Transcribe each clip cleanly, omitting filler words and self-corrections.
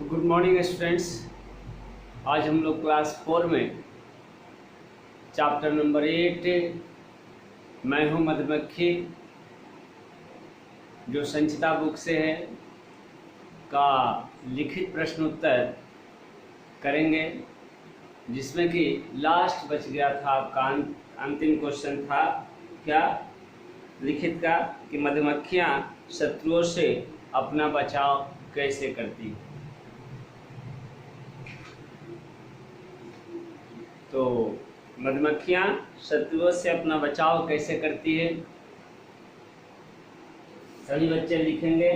Good morning students. आज हम लोग क्लास 4 में चैप्टर नंबर 8 मैं हूँ मधुमक्खी जो संचिता बुक से है का लिखित प्रश्न उत्तर करेंगे, जिसमें कि लास्ट बच गया था आपका अंतिम क्वेश्चन था क्या लिखित का कि मधुमक्खियाँ शत्रुओं से अपना बचाव कैसे करती हैं। तो मधुमक्खियाँ शत्रुओं से अपना बचाव कैसे करती है, सभी बच्चे लिखेंगे।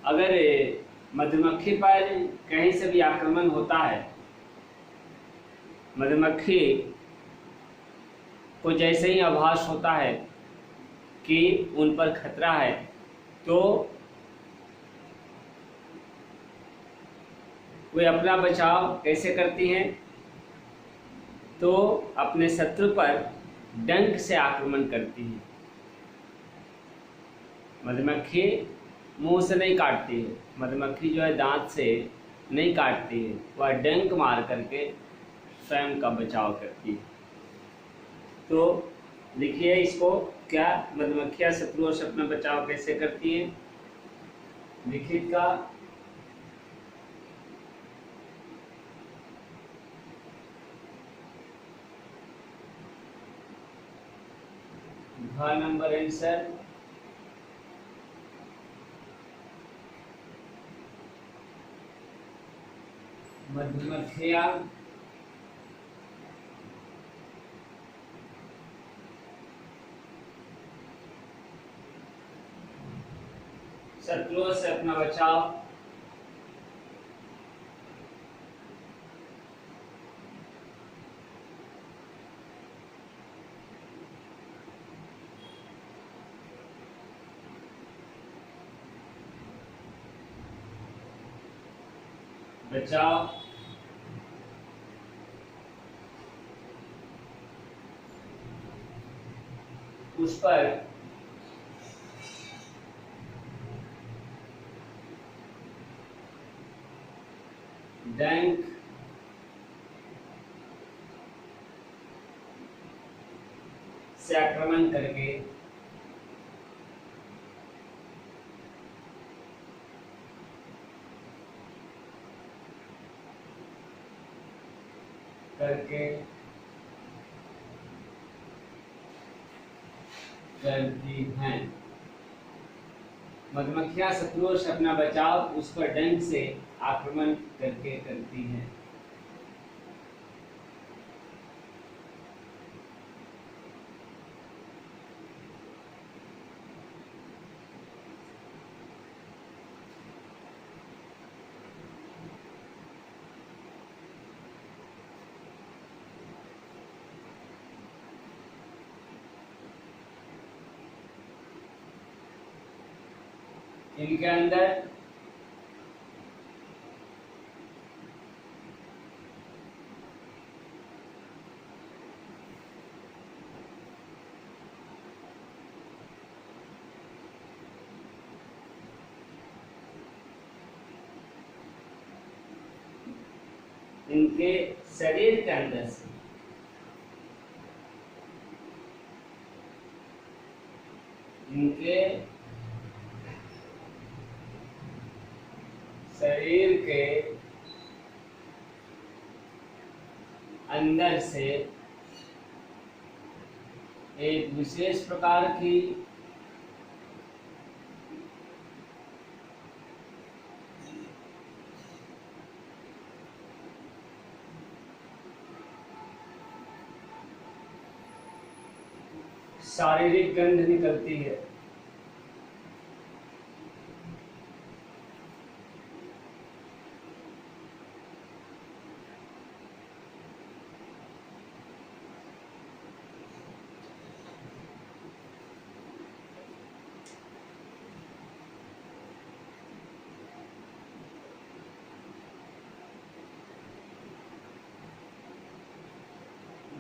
अगर मधुमक्खी पर कहीं से भी आक्रमण होता है, मधुमक्खी को जैसे ही आभास होता है कि उन पर खतरा है, तो वे अपना बचाव कैसे करती हैं, तो अपने शत्रु पर डंक से आक्रमण करती हैं। मधुमक्खी मुंह से नहीं काटती है, मधुमक्खी जो है दांत से नहीं काटती है, वह डंक मार करके स्वयं का बचाव करती है। तो लिखिए इसको, क्या मधुमक्खियां शत्रुओं से अपना बचाव कैसे करती हैं। लिखित का नंबर आंसर मधुमक्खियां शत्रुओं से अपना बचाव उस पर डंक से आक्रमण करके करती हैं। मधुमक्खियां शत्रुओं से अपना बचाव उस पर डंक से आक्रमण करके करती हैं। इनके अंदर इनके शरीर के अंदर से इनके शरीर के अंदर से एक विशेष प्रकार की शारीरिक गंध निकलती है।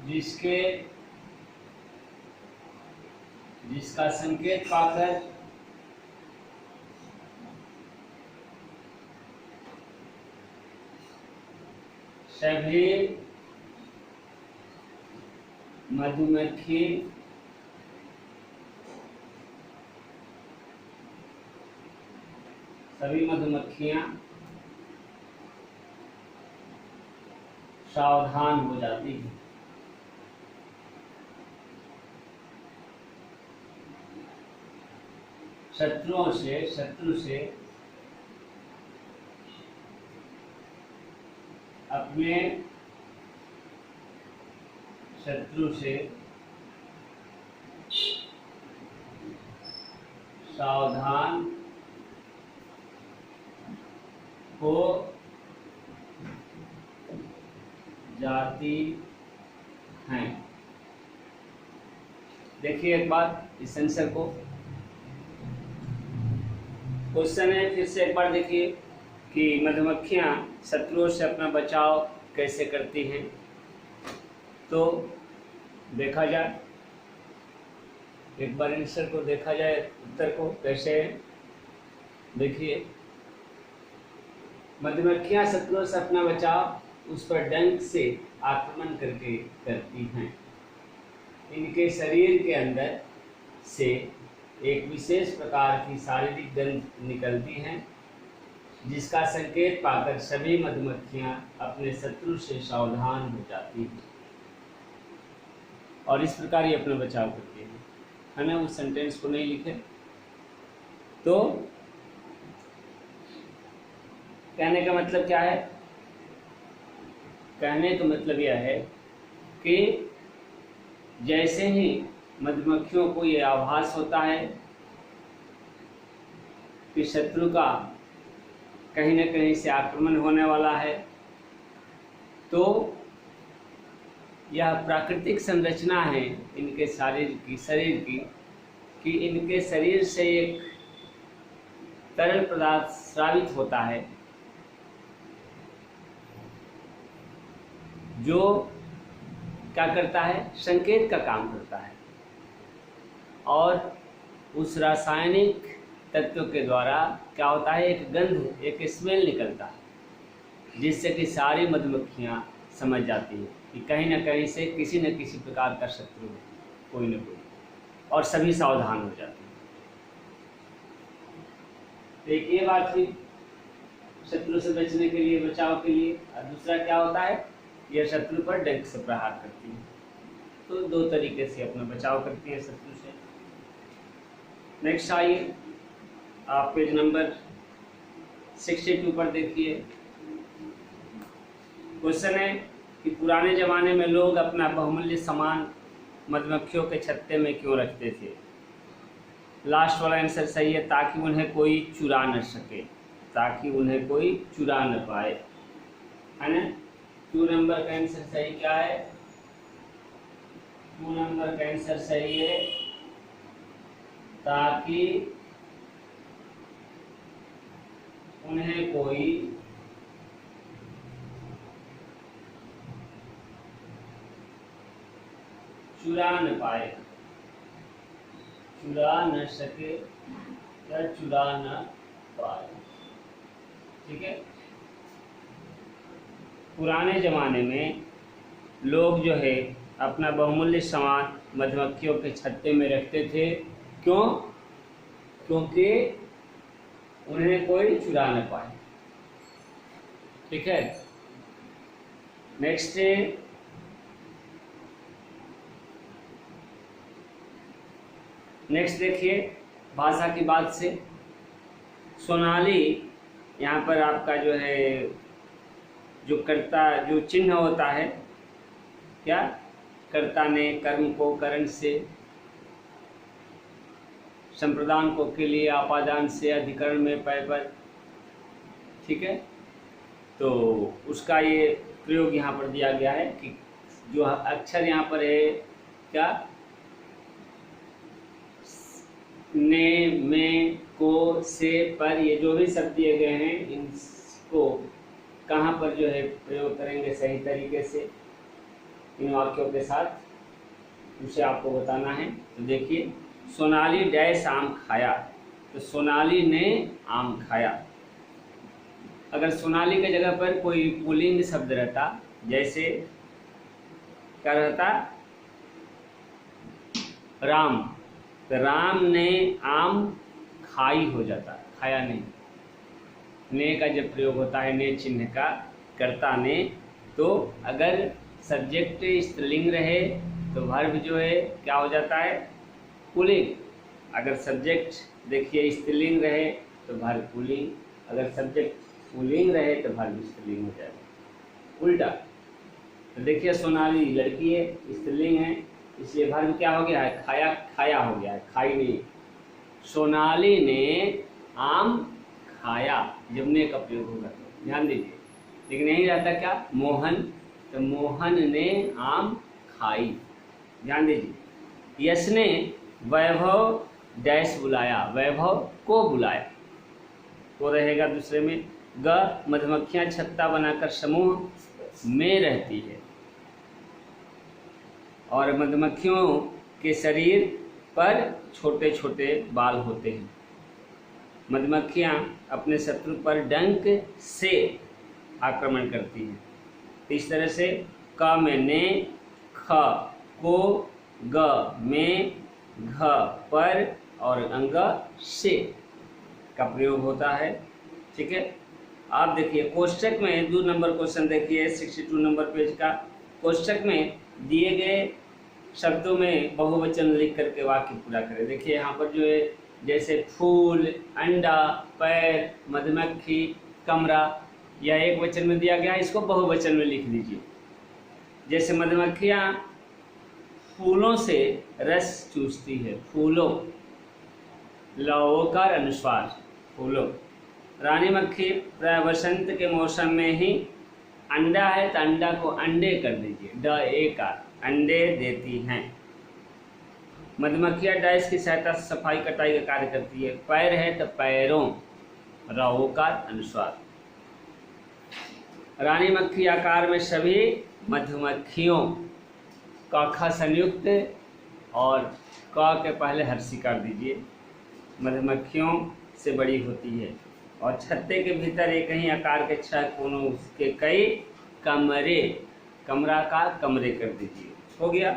जिसके जिसका संकेत पाकर सभी मधुमक्खी सभी मधुमक्खियां सावधान हो जाती हैं। शत्रु से अपने शत्रु से सावधान हो जाती हैं। देखिए एक बार इस आंसर को, क्वेश्चन है, फिर से एक बार देखिए कि मधुमक्खियां शत्रुओं से अपना बचाव कैसे करती हैं। तो देखा जाए, एक बार आंसर को देखा जाए, उत्तर को कैसे है। देखिए, मधुमक्खियां शत्रुओं से अपना बचाव उस पर डंक से आक्रमण करके करती हैं। इनके शरीर के अंदर से एक विशेष प्रकार की शारीरिक गंध निकलती है, जिसका संकेत पाकर सभी मधुमक्खियां अपने शत्रु से सावधान हो जाती हैं और इस प्रकार ये अपना बचाव करती हैं। हमें उस सेंटेंस को नहीं लिखे। तो कहने का मतलब क्या है? कहने का मतलब यह है कि जैसे ही मधुमक्खियों को ये आभास होता है कि शत्रु का कहीं न कहीं से आक्रमण होने वाला है, तो यह प्राकृतिक संरचना है इनके शरीर की कि इनके शरीर से एक तरल पदार्थ स्रावित होता है, जो क्या करता है? संकेत का काम करता है और उस रासायनिक तत्व के द्वारा क्या होता है? एक गंध, एक स्मेल निकलता है, जिससे कि सारी मधुमक्खियां समझ जाती हैं कि कहीं न कहीं से किसी न किसी प्रकार का शत्रु है, कोई न कोई, और सभी सावधान हो जाते हैं। तो एक ये बात थी शत्रु से बचने के लिए, बचाव के लिए। और दूसरा क्या होता है? यह शत्रु पर डंक से प्रहार करती है। तो दो तरीके से अपना बचाव करती है शत्रु से। नेक्स्ट आइए, आप पेज नंबर 62 पर देखिए। क्वेश्चन है कि पुराने जमाने में लोग अपना बहुमूल्य सामान मधुमक्खियों के छत्ते में क्यों रखते थे? लास्ट वाला आंसर सही है, ताकि उन्हें कोई चुरा न सके, ताकि उन्हें कोई चुरा न पाए, है ना। 2 नंबर का आंसर सही क्या है? 2 नंबर का आंसर सही है, ताकि उन्हें कोई चुरा न पाए, चुरा न सके या चुरा न पाए। ठीक है। पुराने ज़माने में लोग जो है अपना बहुमूल्य सामान मधुमक्खियों के छत्ते में रखते थे। क्यों? क्योंकि उन्हें कोई चुरा न पाए। ठीक है। नेक्स्ट है, नेक्स्ट देखिए, भाषा की बात से सोनाली, यहाँ पर आपका जो है जो कर्ता, जो चिन्ह होता है, क्या? कर्ता ने कर्म को करण से, संप्रदान को के लिए आपादान से, अधिकरण में पय पर। ठीक है। तो उसका ये प्रयोग यहाँ पर दिया गया है कि जो अक्षर यहाँ पर है, क्या? ने, में, को, से, पर, ये जो भी शब्द दिए गए हैं, इनको कहाँ पर जो है प्रयोग करेंगे सही तरीके से इन वाक्यों के साथ, उसे आपको बताना है। तो देखिए, सोनाली डैश आम खाया, तो सोनाली ने आम खाया। अगर सोनाली के जगह पर कोई पुल्लिंग शब्द रहता, जैसे क्या रहता, राम, तो राम ने आम खाई हो जाता, खाया नहीं। ने का जब प्रयोग होता है ने चिन्ह का, कर्ता ने, तो अगर सब्जेक्ट स्त्रीलिंग रहे तो वर्ब जो है क्या हो जाता है, पुल्लिंग। अगर सब्जेक्ट देखिए स्त्रीलिंग रहे तो वर्ब पुल्लिंग, अगर सब्जेक्ट पुल्लिंग रहे तो वर्ब स्त्रीलिंग हो जाएगा, उल्टा। तो देखिए सोनाली लड़की है, स्त्रीलिंग है, इसलिए वर्ब क्या हो गया है, खाया, खाया हो गया है, खाई नहीं। सोनाली ने आम खाया, जब ने का प्रयोग होगा तो ध्यान दीजिए। लेकिन यही रहता क्या, मोहन, तो मोहन ने आम खाई, ध्यान दीजिए। यश ने वैभव डैश बुलाया, वैभव को बुलाया, वो रहेगा दूसरे में। ग, मधुमक्खियां छत्ता बनाकर समूह में रहती है, और मधुमक्खियों के शरीर पर छोटे छोटे बाल होते हैं। मधुमक्खियां अपने शत्रु पर डंक से आक्रमण करती हैं। इस तरह से क में ने, ख को, ग में घ पर और अंग से का प्रयोग होता है। ठीक है, आप देखिए कोष्टक में 2 नंबर क्वेश्चन देखिए 62 नंबर पेज का। कोष्टक में दिए गए शब्दों में बहुवचन लिख करके वाक्य पूरा करें। देखिए यहाँ पर जो है, जैसे फूल, अंडा, पैर, मधुमक्खी, कमरा, यह एक वचन में दिया गया है, इसको बहुवचन में लिख दीजिए। जैसे मधुमक्खियाँ फूलों से रस चूसती है, फूलों, लवोकार अनुस्वार, फूलों। रानी मक्खी प्राय वसंत के मौसम में ही, अंडा है तो अंडा को अंडे कर दीजिए, ड ए का, अंडे देती हैं। मधुमक्खियाँ डैश की सहायता से सफाई कटाई का कार्य करती है। पैर है तो पैरों, रवोकार अनुस्वार। रानी मक्खी आकार में सभी मधुमक्खियों, क ख संयुक्त और क के पहले हर्षी कर दीजिए, मधुमक्खियों से बड़ी होती है, और छत्ते के भीतर एक ही आकार के 6 कोनों के कई कमरे, कमरा का कमरे कर दीजिए। हो गया।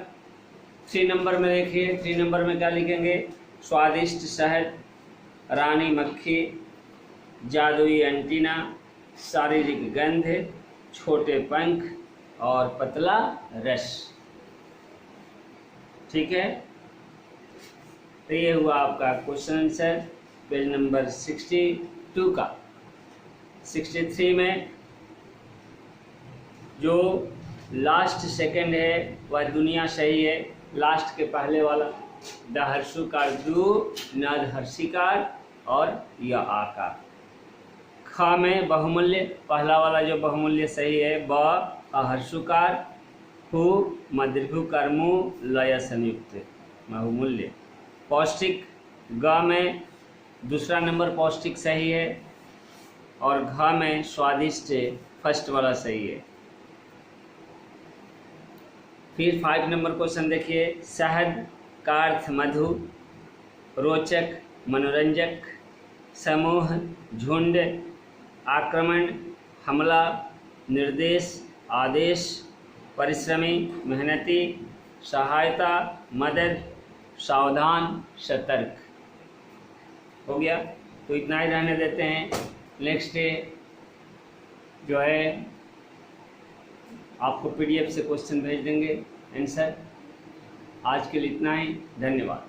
3 नंबर में देखिए, 3 नंबर में क्या लिखेंगे, स्वादिष्ट शहद, रानी मक्खी, जादुई एंटीना, शारीरिक गंध, छोटे पंख और पतला रस। ठीक है, तो ये हुआ आपका क्वेश्चन आंसर पेज नंबर 62 का। 63 में जो लास्ट सेकंड है वह दुनिया सही है, लास्ट के पहले वाला द हर्षुकार दू, नद हर्षिकार और यह आकार। ख में बहुमूल्य, पहला वाला जो बहुमूल्य सही है, ब अहर्षुकार, हु मदीर्घ कर्मु लय संयुक्त बहुमूल्य। पौष्टिक, ग में दूसरा नंबर पौष्टिक सही है, और घ में स्वादिष्ट फर्स्ट वाला सही है। फिर 5 नंबर क्वेश्चन देखिए, शहद का अर्थ मधु, रोचक, मनोरंजक, समूह, झुंड, आक्रमण, हमला, निर्देश, आदेश, परिश्रमी, मेहनती, सहायता, मदद, सावधान, सतर्क। हो गया, तो इतना ही रहने देते हैं। नेक्स्ट डे जो है आपको PDF से क्वेश्चन भेज देंगे आंसर। आज के लिए इतना ही, धन्यवाद।